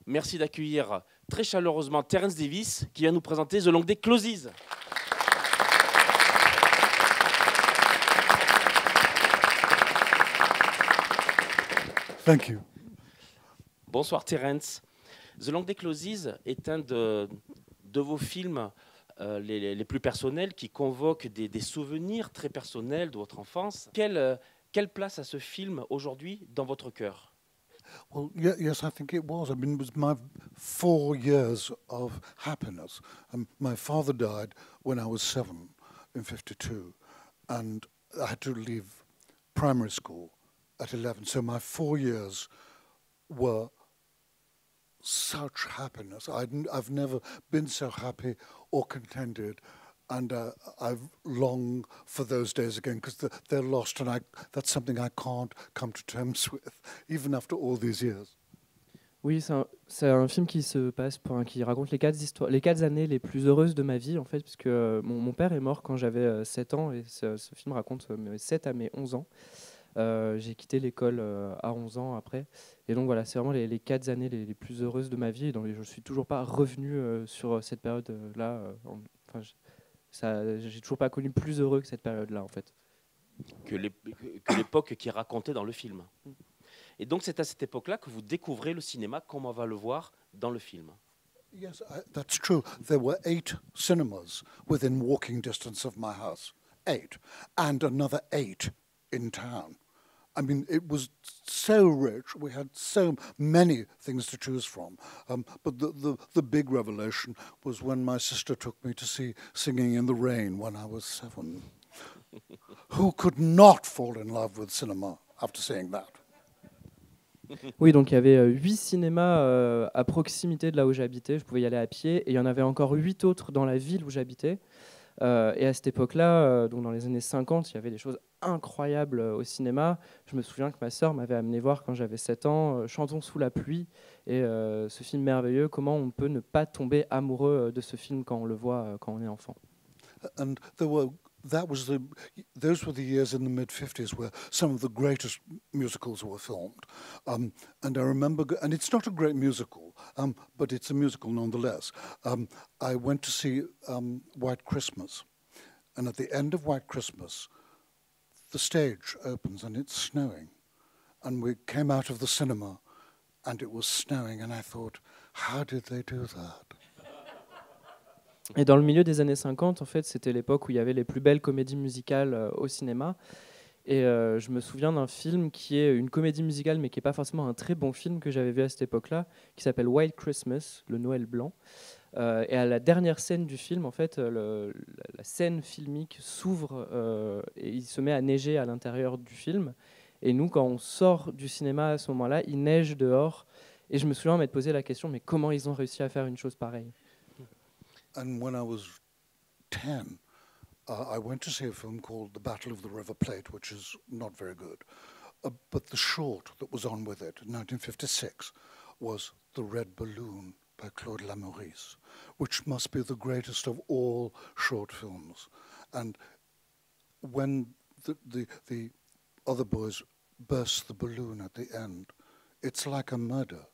Merci d'accueillir très chaleureusement Terence Davis qui vient nous présenter The Long Day Closes. Thank you. Bonsoir Terence. The Long Day Closes est un de vos films les plus personnels qui convoquent des souvenirs très personnels de votre enfance. Quelle place a ce film aujourd'hui dans votre cœur? Well, yes, I think it was. I mean, it was my 4 years of happiness. My father died when I was 7 in '52, and I had to leave primary school at 11. So my 4 years were such happiness. I've never been so happy or contented, and I've longed for those days again because they're lost, and that's something I can't come to terms with, even after all these years. Oui, c'est un film qui se passe, qui raconte les 4 années les plus heureuses de ma vie, en fait, puisque mon père est mort quand j'avais 7 ans, et ce film raconte mes 7 à mes 11 ans. J'ai quitté l'école à 11 ans après. Et donc voilà, c'est vraiment les 4 années les plus heureuses de ma vie. Et donc, je ne suis toujours pas revenu sur cette période-là. J'ai toujours pas connu plus heureux que cette période-là, en fait. Que l'époque qui est racontée dans le film. Et donc c'est à cette époque-là que vous découvrez le cinéma comme on va le voir dans le film. Yes, that's true. There were 8 cinemas within walking distance of my house. 8. And another 8 in town. I mean, it was so rich. We had so many things to choose from. But the big revelation was when my sister took me to see Singing in the Rain when I was 7. Who could not fall in love with cinema after seeing that? Oui, donc il y avait 8 cinémas à proximité de là où j'habitais. Je pouvais y aller à pied. Et il y en avait encore 8 autres dans la ville où j'habitais. Et à cette époque-là, donc dans les années 50, il y avait des choses incroyables au cinéma. Je me souviens que ma sœur m'avait amené voir quand j'avais 7 ans Chantons sous la pluie. Et ce film merveilleux, comment on peut ne pas tomber amoureux de ce film quand on le voit quand on est enfant. And those were the years in the mid-50s where some of the greatest musicals were filmed. And I remember, and it's not a great musical, but it's a musical nonetheless. I went to see White Christmas. And at the end of White Christmas, the stage opens and it's snowing. And we came out of the cinema and it was snowing. And I thought, how did they do that? Et dans le milieu des années 50, en fait, c'était l'époque où il y avait les plus belles comédies musicales au cinéma. Et je me souviens d'un film qui est une comédie musicale, mais qui n'est pas forcément un très bon film que j'avais vu à cette époque-là, qui s'appelle White Christmas, le Noël blanc. Et à la dernière scène du film, en fait, la scène filmique s'ouvre et il se met à neiger à l'intérieur du film. Et nous, quand on sort du cinéma à ce moment-là, il neige dehors. Et je me souviens m'être posé la question, mais comment ils ont réussi à faire une chose pareille? And when I was 10, I went to see a film called The Battle of the River Plate, which is not very good. But the short that was on with it in 1956 was The Red Balloon by Claude Lameurice, which must be the greatest of all short films. And when the other boys burst the balloon at the end, it's like a murder.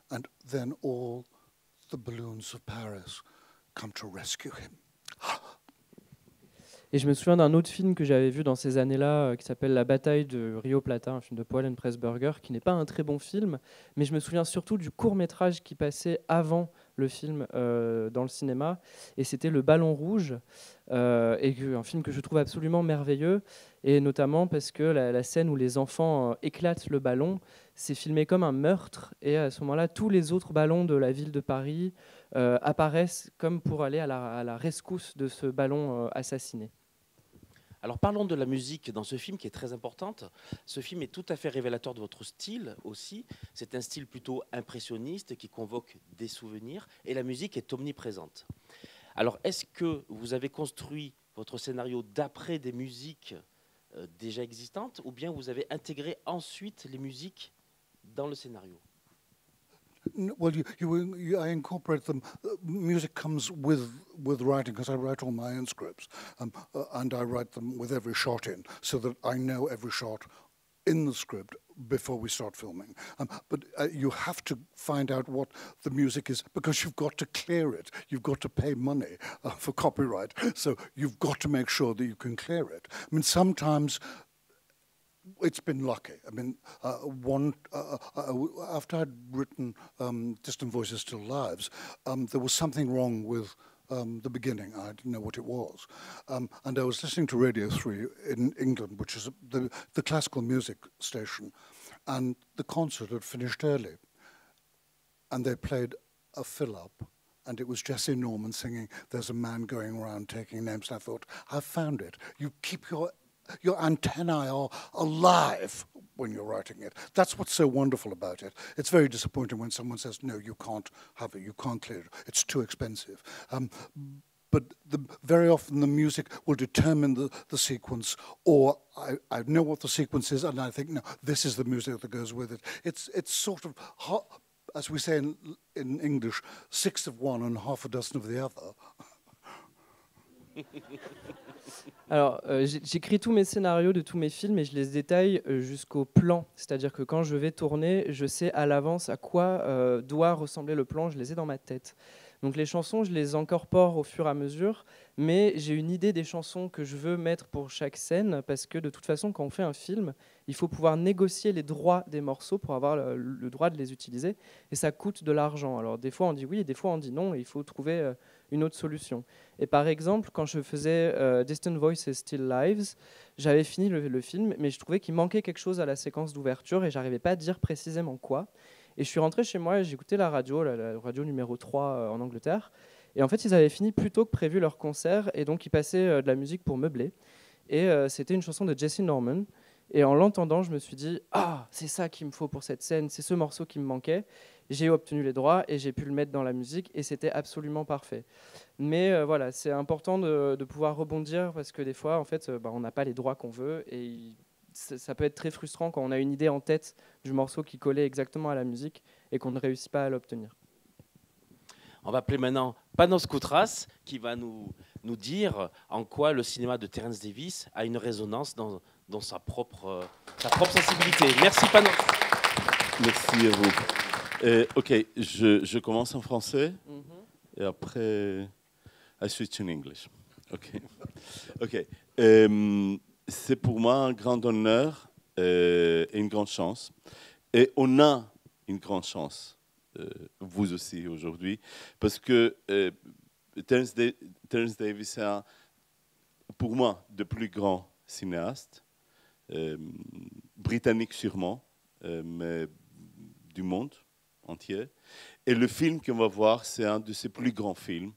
And then all the balloons of Paris come to rescue him. Et je me souviens d'un autre film que j'avais vu dans ces années-là qui s'appelle La bataille de Rio Plata, un film de Paul Pressburger, qui n'est pas un très bon film, mais je me souviens surtout du court-métrage qui passait avant le film dans le cinéma, et c'était Le Ballon Rouge, un film que je trouve absolument merveilleux, et notamment parce que la scène où les enfants éclatent le ballon, c'est filmé comme un meurtre, et à ce moment-là, tous les autres ballons de la ville de Paris apparaissent comme pour aller à la rescousse de ce ballon assassiné. Alors parlons de la musique dans ce film qui est très importante. Ce film est tout à fait révélateur de votre style aussi. C'est un style plutôt impressionniste qui convoque des souvenirs et la musique est omniprésente. Alors est-ce que vous avez construit votre scénario d'après des musiques déjà existantes ou bien vous avez intégré ensuite les musiques dans le scénario? Well, I incorporate them. Music comes with writing because I write all my own scripts, and I write them with every shot in, so that I know every shot in the script before we start filming. But you have to find out what the music is because you've got to clear it. You've got to pay money for copyright. So you've got to make sure that you can clear it. I mean, sometimes it's been lucky. I mean, after I'd written Distant Voices Still Lives, there was something wrong with the beginning. I didn't know what it was. And I was listening to Radio 3 in England, which is the classical music station, and the concert had finished early. And they played a fill-up, and it was Jesse Norman singing, "There's a Man Going Around Taking Names." And I thought, I found it. You keep your antennae are alive when you're writing it. That's what's so wonderful about it. It's very disappointing when someone says, no, you can't have it, you can't clear it, it's too expensive. But very often the music will determine the sequence, or I know what the sequence is, and I think, no, this is the music that goes with it. It's sort of, as we say in English, 6 of one and half a dozen of the other. Alors, j'écris tous mes scénarios de tous mes films et je les détaille jusqu'au plan. C'est-à-dire que quand je vais tourner, je sais à l'avance à quoi doit ressembler le plan, je les ai dans ma tête. Donc les chansons, je les incorpore au fur et à mesure, mais j'ai une idée des chansons que je veux mettre pour chaque scène, parce que de toute façon, quand on fait un film, il faut pouvoir négocier les droits des morceaux pour avoir le droit de les utiliser, et ça coûte de l'argent. Alors des fois on dit oui, et des fois on dit non, et il faut trouver une autre solution. Et par exemple, quand je faisais Distant Voices Still Lives, j'avais fini le film, mais je trouvais qu'il manquait quelque chose à la séquence d'ouverture, et j'arrivais pas à dire précisément quoi. Et je suis rentré chez moi et j'écoutais la radio numéro 3 en Angleterre. Et en fait, ils avaient fini plus tôt que prévu leur concert, et donc ils passaient de la musique pour meubler. Et c'était une chanson de Jesse Norman. Et en l'entendant, je me suis dit, ah, c'est ça qu'il me faut pour cette scène, c'est ce morceau qui me manquait. J'ai obtenu les droits et j'ai pu le mettre dans la musique, et c'était absolument parfait. Mais voilà, c'est important de pouvoir rebondir, parce que des fois, en fait, on n'a pas les droits qu'on veut, et ça peut être très frustrant quand on a une idée en tête du morceau qui collait exactement à la musique et qu'on ne réussit pas à l'obtenir. On va appeler maintenant Panos Koutras, qui va nous dire en quoi le cinéma de Terence Davis a une résonance dans sa propre sensibilité. Merci Panos. Merci à vous. Ok, je commence en français et après I switch in English. Ok. C'est pour moi un grand honneur et une grande chance. Et on a une grande chance, vous aussi aujourd'hui, parce que Terence Davis est pour moi le plus grand cinéaste, britannique sûrement, mais du monde entier. Et le film qu'on va voir, c'est un de ses plus grands films.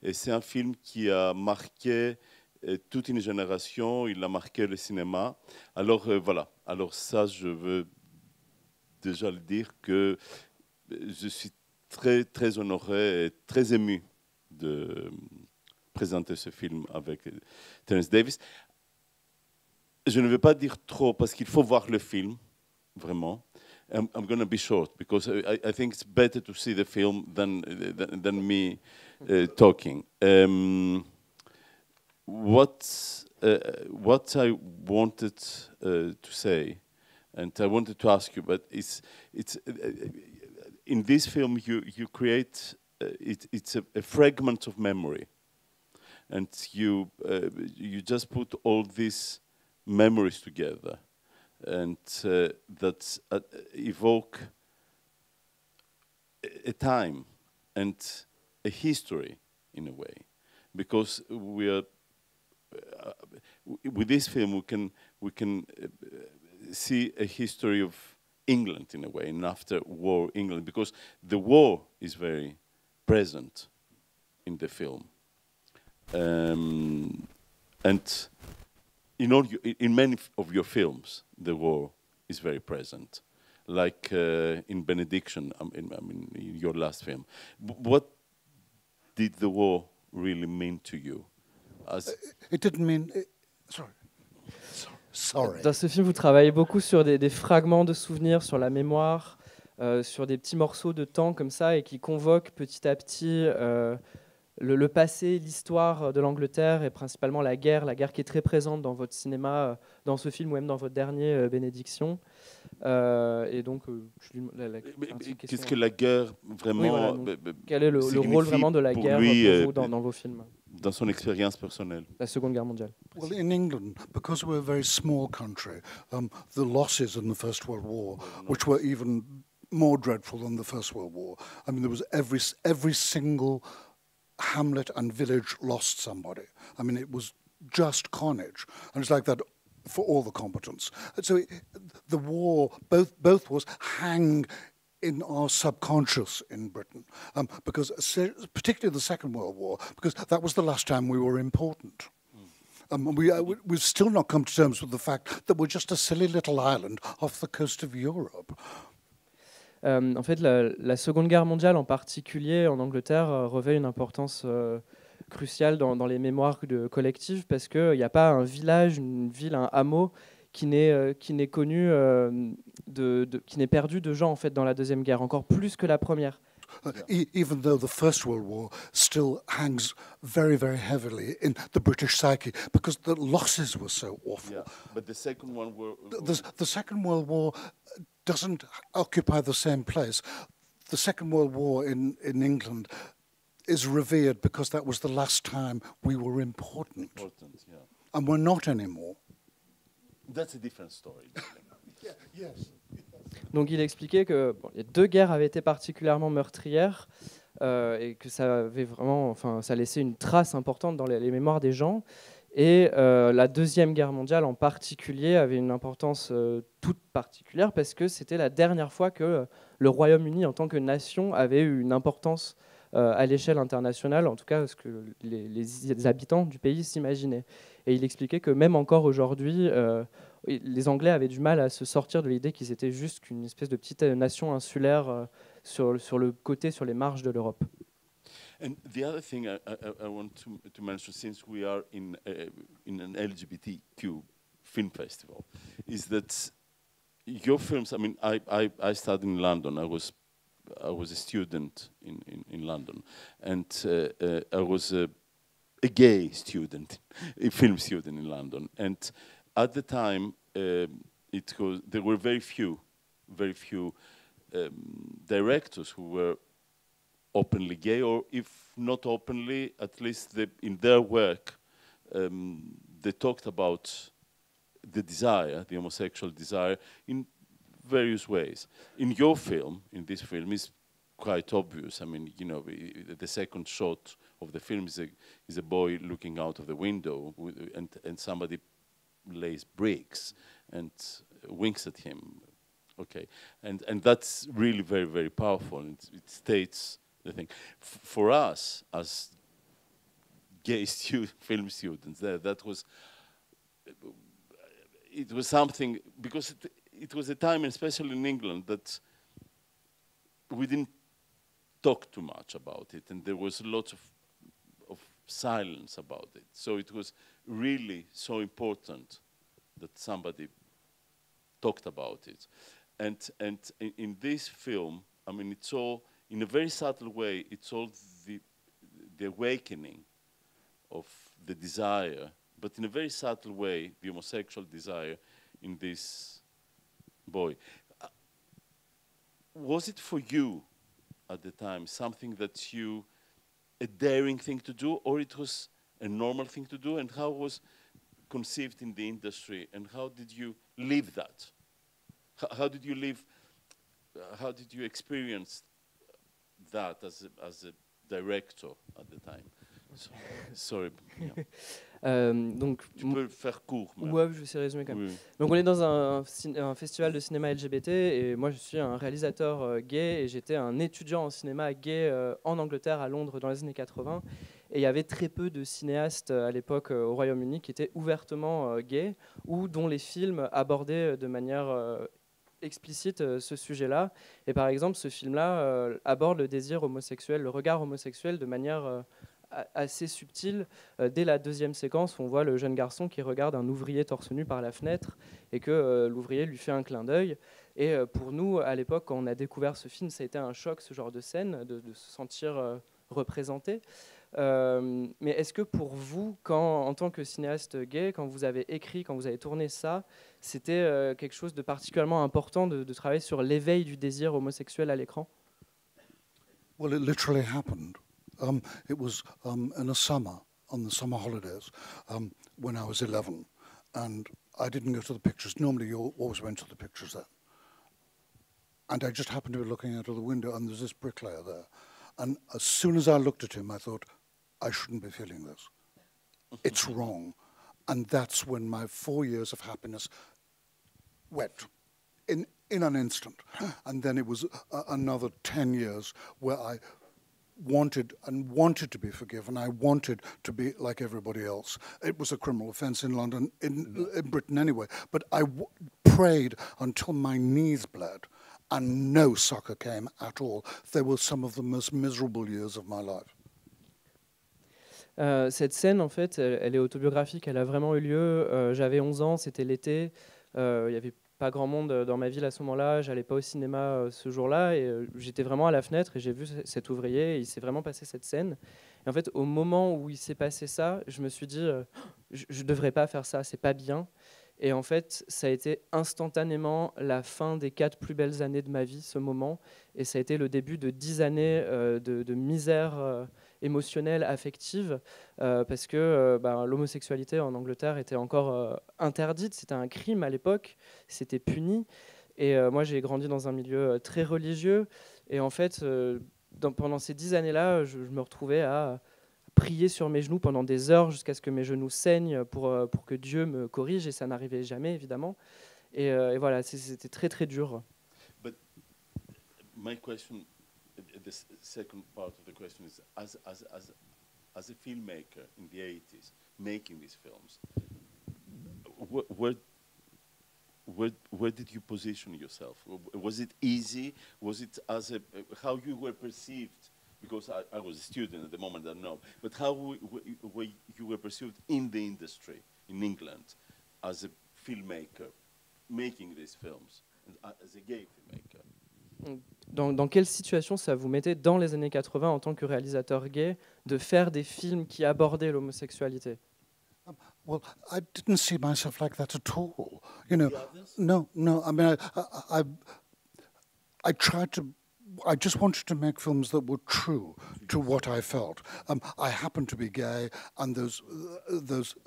Et c'est un film qui a marqué toute une génération, il a marqué le cinéma. Alors voilà, alors ça, je veux déjà le dire que je suis très, très honoré et très ému de présenter ce film avec Terence Davis. Je ne vais pas dire trop parce qu'il faut voir le film, vraiment. I'm going to be short because I think it's better to see the film than me talking. What I wanted to say, and I wanted to ask you, but it's in this film you create it's a fragment of memory, and you just put all these memories together, and that evoke a time and a history in a way, because we are. With this film, we can see a history of England in a way, and after-war England, because the war is very present in the film, and in many of your films, the war is very present, like in Benediction. I mean, in your last film. What did the war really mean to you? It didn't mean... Sorry. Dans ce film, vous travaillez beaucoup sur des fragments de souvenirs, sur la mémoire, sur des petits morceaux de temps comme ça, et qui convoquent petit à petit le passé, l'histoire de l'Angleterre et principalement la guerre qui est très présente dans votre cinéma, dans ce film ou même dans votre dernier Bénédiction. Et donc, qu'est-ce que la guerre vraiment oui, voilà, quel est le rôle vraiment de la guerre lui, pour vous dans vos films? Dans son expérience personnelle. La Seconde Guerre mondiale. Well, in England, because we're a very small country, the losses in the First World War, which were even more dreadful than the First World War. I mean, there was every single hamlet and village lost somebody. I mean, it was just carnage, and it's like that for all the combatants. And so the war, both wars hang in our subconscious in Britain, because particularly the Second World War, because that was the last time we were important. We've still not come to terms with the fact that we're just a silly little island off the coast of Europe. En fait, la Seconde Guerre mondiale, en particulier en Angleterre, revêt une importance cruciale dans les mémoires collectives parce qu'il n'y a pas un village, une ville, un hameau qui n'est connu, qui n'est perdu de gens en fait dans la Deuxième Guerre, encore plus que la première. Even though the First World War still hangs very, very heavily in the British psyche because the losses were so awful. Yeah, but the Second World War... The Second World War doesn't occupy the same place. The Second World War in England is revered because that was the last time we were important. Yeah. And we're not anymore. That's a different story. Yeah, yes. Donc il expliquait que les deux guerres avaient été particulièrement meurtrières et que ça avait vraiment, ça laissait une trace importante dans les mémoires des gens. Et la Deuxième Guerre mondiale en particulier avait une importance toute particulière parce que c'était la dernière fois que le Royaume-Uni en tant que nation avait eu une importance à l'échelle internationale, en tout cas ce que les habitants du pays s'imaginaient. Et il expliquait que même encore aujourd'hui, les Anglais avaient du mal à se sortir de l'idée qu'ils étaient juste qu'une espèce de petite nation insulaire sur le côté, sur les marges de l'Europe. And the other thing I want to mention, since we are in an LGBTQ film festival, is that your films. I mean, I studied in London. I was a student in London, and I was a gay student, a film student in London. And at the time, there were very few directors who were openly gay, or if not openly, at least in their work, they talked about the desire, the homosexual desire, in various ways. In your film, in this film, is quite obvious. I mean, you know, the second shot of the film is a boy looking out of the window, and somebody lays bricks and winks at him. Okay, and that's really very, very powerful. It states the thing. For us as gay film students, that was something, because it was a time, especially in England, that we didn't talk too much about it, and there was a lot of silence about it. So it was really so important that somebody talked about it. And in this film, I mean, it's all, in a very subtle way, it's all the awakening of the desire, but in a very subtle way, the homosexual desire in this boy. Was it for you at the time something that a daring thing to do, or it was a normal thing to do, and how was conceived in the industry, and how did you live that? How did you live? How did you experience that as a director at the time? Sorry. Yeah. Donc, tu peux faire court. Ouais, je vais essayer de résumer quand même. Oui. Donc on est dans un festival de cinéma LGBT et moi je suis un réalisateur gay et j'étais un étudiant en cinéma gay en Angleterre, à Londres, dans les années 80. Et il y avait très peu de cinéastes à l'époque au Royaume-Uni qui étaient ouvertement gays ou dont les films abordaient de manière explicite ce sujet-là. Et par exemple, ce film-là aborde le désir homosexuel, le regard homosexuel de manière assez subtile. Dès la deuxième séquence, on voit le jeune garçon qui regarde un ouvrier torse nu par la fenêtre et que l'ouvrier lui fait un clin d'œil. Et pour nous, à l'époque, quand on a découvert ce film, ça a été un choc, ce genre de scène, de se sentir représenté. Mais est-ce que pour vous, en tant que cinéaste gay, quand vous avez écrit, quand vous avez tourné ça, c'était quelque chose de particulièrement important de travailler sur l'éveil du désir homosexuel à l'écran? Well, it literally happened. It was in a summer, on the summer holidays, when I was 11, and I didn't go to the pictures. Normally, you always went to the pictures then. And I just happened to be looking out of the window, and there's this bricklayer there. And as soon as I looked at him, I thought, I shouldn't be feeling this. It's wrong. And that's when my 4 years of happiness went in an instant. And then it was another 10 years where I wanted to be forgiven. I wanted to be like everybody else. It was a criminal offence in London, in Britain anyway. But I prayed until my knees bled, and no succor came at all. They were some of the most miserable years of my life. Cette scène, en fait, elle est autobiographique. Elle a vraiment eu lieu. J'avais 11 ans, c'était l'été. Il y avait pas grand monde dans ma ville à ce moment-là, j'allais pas au cinéma ce jour-là, et j'étais vraiment à la fenêtre et j'ai vu cet ouvrier, et il s'est vraiment passé cette scène. Et en fait, au moment où il s'est passé ça, je me suis dit, je devrais pas faire ça, c'est pas bien. Et en fait, ça a été instantanément la fin des 4 plus belles années de ma vie, ce moment, et ça a été le début de 10 années de misère émotionnelle, affective, parce que l'homosexualité en Angleterre était encore interdite, c'était un crime à l'époque, c'était puni. Et moi, j'ai grandi dans un milieu très religieux, et en fait, pendant ces 10 années-là, je me retrouvais à prier sur mes genoux pendant des heures jusqu'à ce que mes genoux saignent pour que Dieu me corrige, et ça n'arrivait jamais, évidemment. Et voilà, c'était très, très dur. But my question, the second part of the question is, as a filmmaker in the 80s, making these films, where did you position yourself? Was it easy? Was it how you were perceived? Because I was a student at the moment, I don't know. But how you were perceived in the industry in England as a filmmaker making these films, as a gay filmmaker? Dans quelle situation ça vous mettait dans les années 80 en tant que réalisateur gay de faire des films qui abordaient l'homosexualité? Well, I didn't see myself like that at all. You know, no. I mean, I tried to. I just wanted to make films that were true to what I felt. I happen to be gay, and those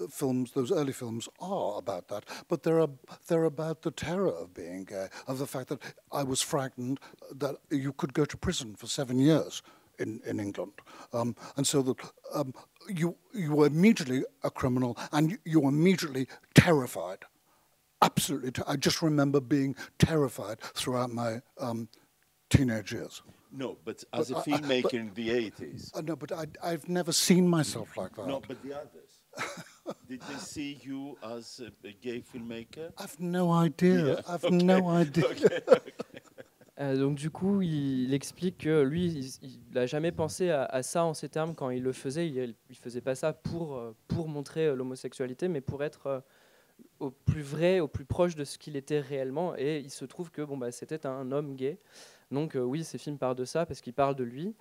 films, those early films, are about that. But they're about the terror of being gay, of the fact that I was frightened that you could go to prison for 7 years in England, and so that you were immediately a criminal, and you were immediately terrified. Absolutely, I just remember being terrified throughout my teenage years. No, but as a filmmaker in the 80s. No, but I've never seen myself like that. No, but the others. Did they see you as a gay filmmaker? I've no idea. Yeah. I've no idea. Okay. Donc du coup, il explique que lui, il n'a jamais pensé à ça en ces termes quand il le faisait. Il faisait pas ça pour montrer l'homosexualité, mais pour être au plus vrai, au plus proche de ce qu'il était réellement. Et il se trouve que c'était un homme gay. Donc oui, ces films parlent de ça parce qu'ils parlent de lui,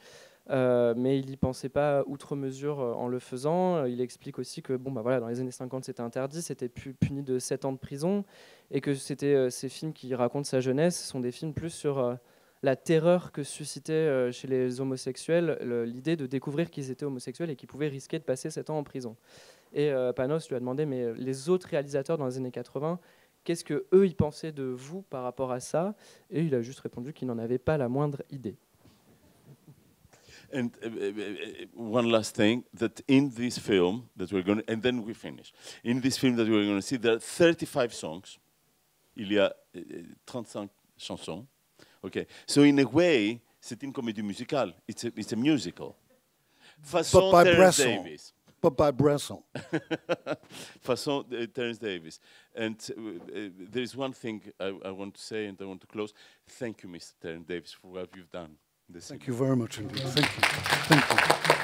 mais il n'y pensait pas outre mesure en le faisant. Il explique aussi que dans les années 50, c'était interdit, c'était puni de 7 ans de prison, et que c'était ces films qui racontent sa jeunesse sont des films plus sur la terreur que suscitait chez les homosexuels l'idée de découvrir qu'ils étaient homosexuels et qu'ils pouvaient risquer de passer 7 ans en prison. Et Panos lui a demandé, mais les autres réalisateurs dans les années 80, qu'est-ce que eux ils pensaient de vous par rapport à ça? Et il a juste répondu qu'il n'en avait pas la moindre idée. And one last thing, that in this film that we're going to, and then we finish. In this film that we're going to see, there are 35 songs. Il y a 35 chansons. Okay. So in a way, c'est une comédie musicale. It's a musical. Façon But by Terence Bresson. Davis. But by Bresson. Façon Terence Davis. And there is one thing I want to say, and I want to close. Thank you, Mr. Terence Davis, for what you've done. Thank you very much indeed. Thank you. Thank you.